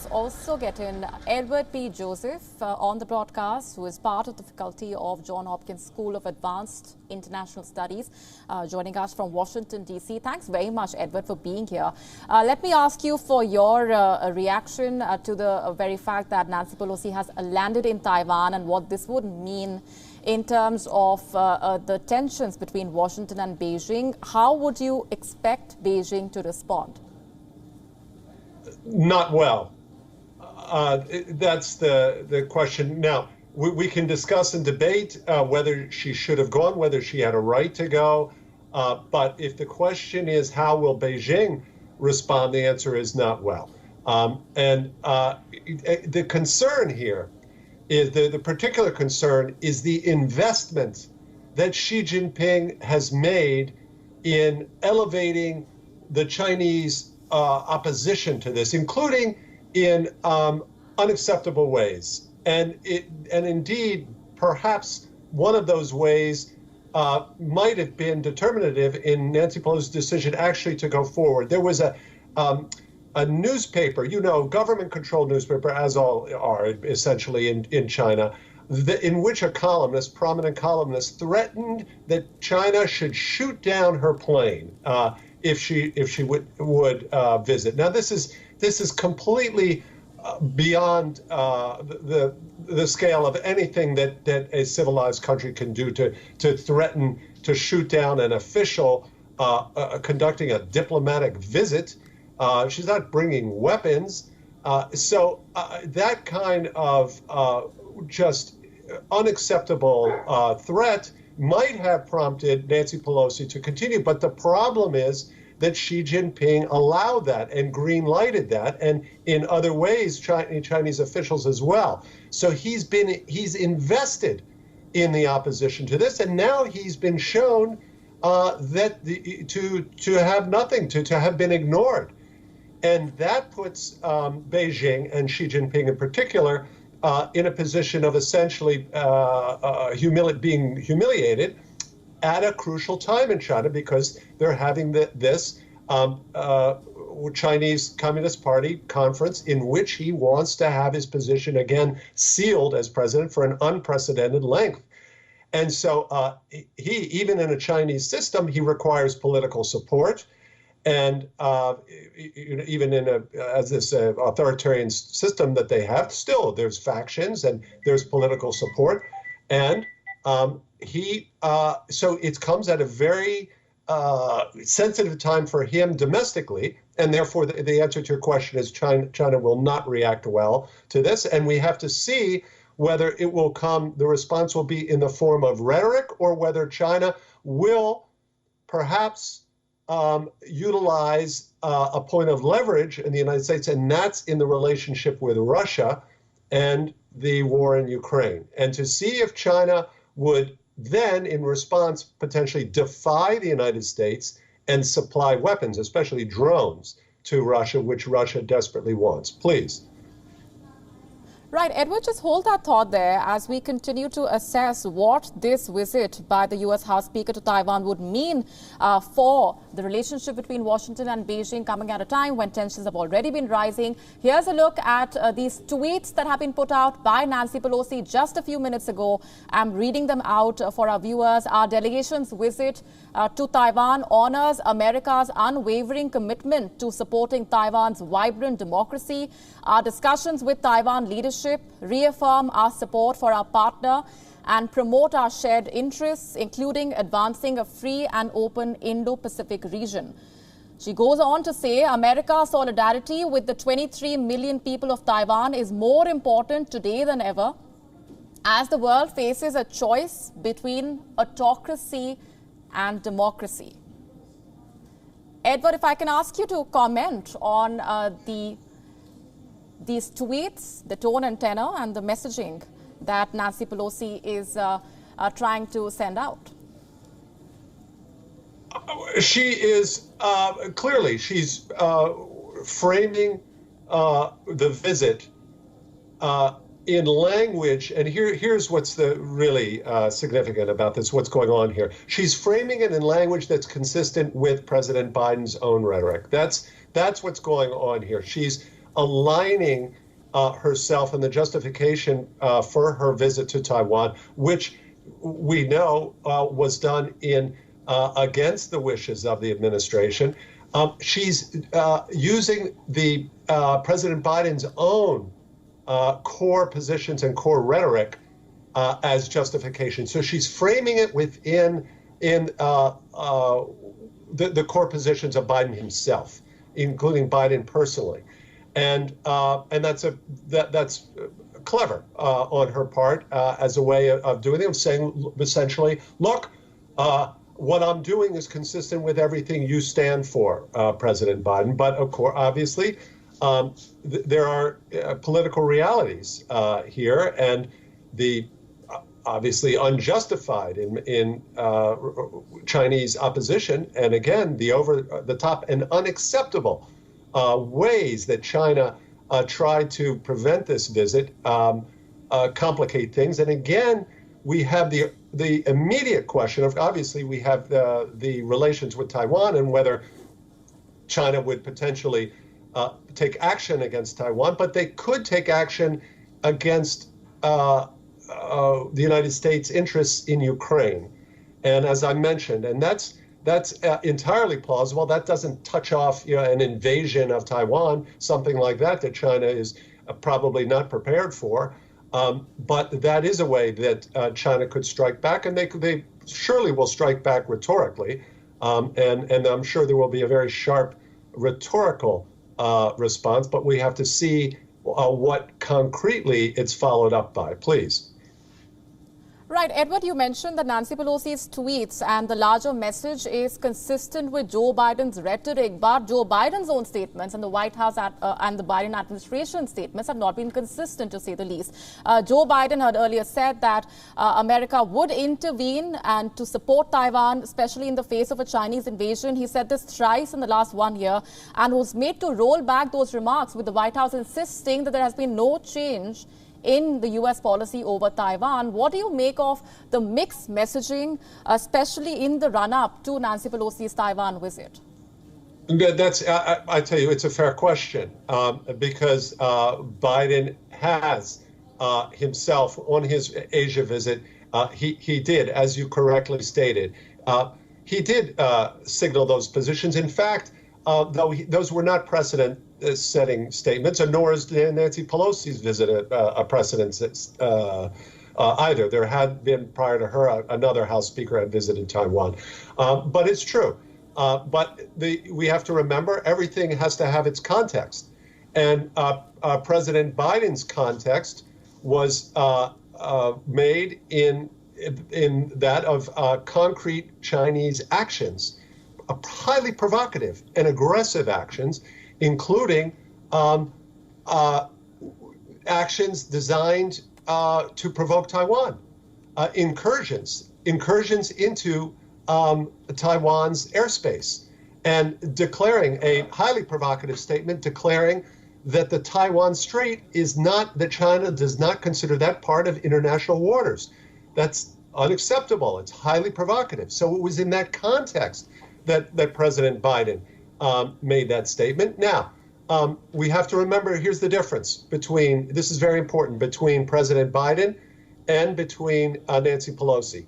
let's also get in Edward P. Joseph on the broadcast, who is part of the faculty of Johns Hopkins School of Advanced International Studies, joining us from Washington, D.C. Thanks very much, Edward, for being here. Let me ask you for your reaction to the very fact that Nancy Pelosi has landed in Taiwan and what this would mean in terms of the tensions between Washington and Beijing. How would you expect Beijing to respond? Not well. That's the question. Now, we can discuss and debate whether she should have gone, whether she had a right to go. But if the question is how will Beijing respond, the answer is not well. The concern here is the particular concern is the investment that Xi Jinping has made in elevating the Chinese opposition to this, including in unacceptable ways. And indeed, perhaps one of those ways might have been determinative in Nancy Pelosi's decision actually to go forward. There was a newspaper, government-controlled newspaper, as all are essentially in China, in which a columnist, prominent columnist, threatened that China should shoot down her plane if she would visit. Now, this is completely beyond the scale of anything that a civilized country can do to threaten to shoot down an official conducting a diplomatic visit. She's not bringing weapons. So that kind of just unacceptable threat might have prompted Nancy Pelosi to continue. But the problem is that Xi Jinping allowed that and green-lighted that, and in other ways, Chinese officials as well. So he's invested in the opposition to this, and now he's been shown that to have nothing, to have been ignored. And that puts Beijing and Xi Jinping in particular in a position of essentially being humiliated at a crucial time in China, because they're having this Chinese Communist Party conference in which he wants to have his position again sealed as president for an unprecedented length. And so he, even in a Chinese system, he requires political support. And even in as this authoritarian system that they have, still there's factions and there's political support. And so it comes at a very sensitive time for him domestically. And therefore, the answer to your question is China will not react well to this. And we have to see whether it will come, the response will be in the form of rhetoric, or whether China will perhaps utilize a point of leverage in the United States, and that's in the relationship with Russia and the war in Ukraine. And to see if China would then, in response, potentially defy the United States and supply weapons, especially drones, to Russia, which Russia desperately wants. Please. Right, Edward, just hold that thought there as we continue to assess what this visit by the U.S. House Speaker to Taiwan would mean for the relationship between Washington and Beijing, coming at a time when tensions have already been rising. Here's a look at these tweets that have been put out by Nancy Pelosi just a few minutes ago. I'm reading them out for our viewers. Our delegation's visit to Taiwan honors America's unwavering commitment to supporting Taiwan's vibrant democracy. Our discussions with Taiwan leadership reaffirm our support for our partner and promote our shared interests, including advancing a free and open Indo-Pacific region. She goes on to say, America's solidarity with the 23 million people of Taiwan is more important today than ever, as the world faces a choice between autocracy and democracy. Edward, if I can ask you to comment on these tweets, the tone and tenor, and the messaging that Nancy Pelosi is trying to send out. She is clearly, she's framing the visit in language, and here's what's really significant about this, what's going on here. She's framing it in language that's consistent with President Biden's own rhetoric. That's what's going on here. She's aligning herself and the justification for her visit to Taiwan, which we know was done in against the wishes of the administration. She's using the President Biden's own core positions and core rhetoric as justification. So she's framing it within the core positions of Biden himself, including Biden personally, and that's clever on her part as a way of doing it, saying essentially, look, what I'm doing is consistent with everything you stand for, President Biden. But of course, obviously, there are political realities here, and the obviously unjustified in Chinese opposition, and again, the over-the-top and unacceptable ways that China tried to prevent this visit complicate things. And again, we have the immediate question of, obviously, we have the relations with Taiwan and whether China would potentially take action against Taiwan, but they could take action against the United States' interests in Ukraine. And as I mentioned, and that's entirely plausible. That doesn't touch off an invasion of Taiwan, something like that China is probably not prepared for. But that is a way that China could strike back, and they surely will strike back rhetorically. And I'm sure there will be a very sharp rhetorical response, but we have to see what concretely it's followed up by. Please. Right. Edward, you mentioned that Nancy Pelosi's tweets and the larger message is consistent with Joe Biden's rhetoric, but Joe Biden's own statements and the White House and the Biden administration statements have not been consistent, to say the least. Joe Biden had earlier said that America would intervene and to support Taiwan, especially in the face of a Chinese invasion. He said this thrice in the last 1 year and was made to roll back those remarks, with the White House insisting that there has been no change in the U.S. policy over Taiwan. What do you make of the mixed messaging, especially in the run-up to Nancy Pelosi's Taiwan visit? I tell you, it's a fair question because Biden has himself, on his Asia visit, he did, as you correctly stated, he did signal those positions. In fact, though those were not precedent-setting statements, and nor is Nancy Pelosi's visit a precedent either. There had been, prior to her, another House Speaker had visited Taiwan. But it's true. But we have to remember, everything has to have its context. And President Biden's context was made in that of concrete Chinese actions, highly provocative and aggressive actions, including actions designed to provoke Taiwan, incursions into Taiwan's airspace, and declaring a highly provocative statement, declaring that the Taiwan Strait is not, that China does not consider that part of international waters. That's unacceptable. It's highly provocative. So it was in that context that President Biden made that statement. Now, we have to remember, here's the difference between, this is very important, between President Biden and between Nancy Pelosi.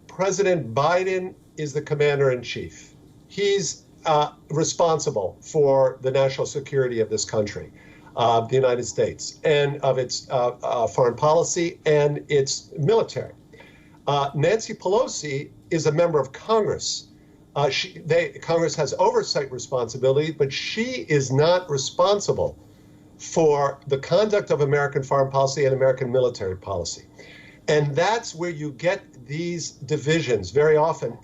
President Biden is the commander-in-chief. He's responsible for the national security of this country, the United States, and of its foreign policy and its military. Nancy Pelosi is a member of Congress. Congress has oversight responsibility, but she is not responsible for the conduct of American foreign policy and American military policy. And that's where you get these divisions very often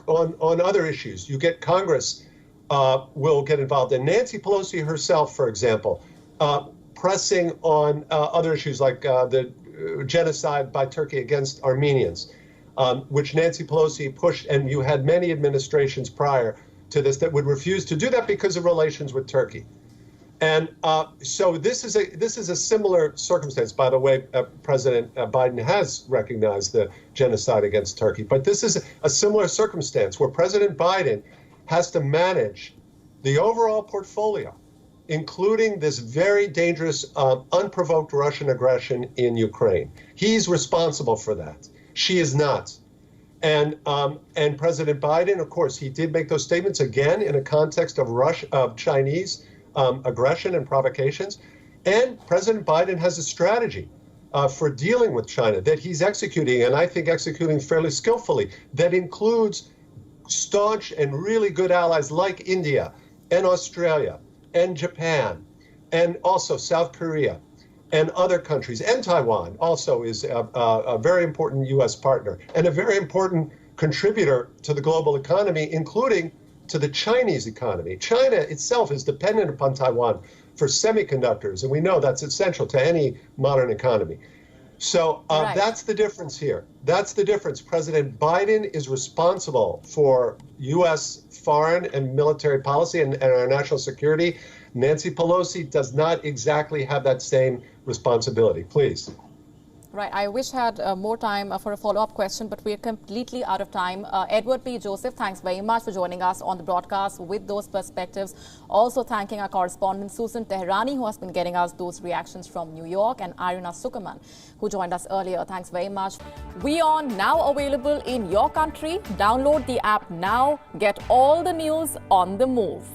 on other issues. You get Congress will get involved. And Nancy Pelosi herself, for example, pressing on other issues like the genocide by Turkey against Armenians, which Nancy Pelosi pushed, and you had many administrations prior to this that would refuse to do that because of relations with Turkey. And so this is a similar circumstance. By the way, President Biden has recognized the genocide against Turkey, but this is a similar circumstance where President Biden has to manage the overall portfolio, including this very dangerous, unprovoked Russian aggression in Ukraine. He's responsible for that. She is not. And President Biden, of course, he did make those statements again in a context of Chinese aggression and provocations. And President Biden has a strategy for dealing with China that he's executing, and I think executing fairly skillfully, that includes staunch and really good allies like India and Australia and Japan and also South Korea and other countries, and Taiwan also is a very important U.S. partner and a very important contributor to the global economy, including to the Chinese economy. China itself is dependent upon Taiwan for semiconductors, and we know that's essential to any modern economy. So Right. that's the difference here. That's the difference. President Biden is responsible for U.S. foreign and military policy and our national security. Nancy Pelosi does not exactly have that same responsibility. Please. Right. I wish I had more time for a follow-up question, but we're completely out of time. Edward P. Joseph, thanks very much for joining us on the broadcast with those perspectives. Also thanking our correspondent Susan Teherani, who has been getting us those reactions from New York, and Irina Sukuman, who joined us earlier. Thanks very much. WION now available in your country. Download the app now. Get all the news on the move.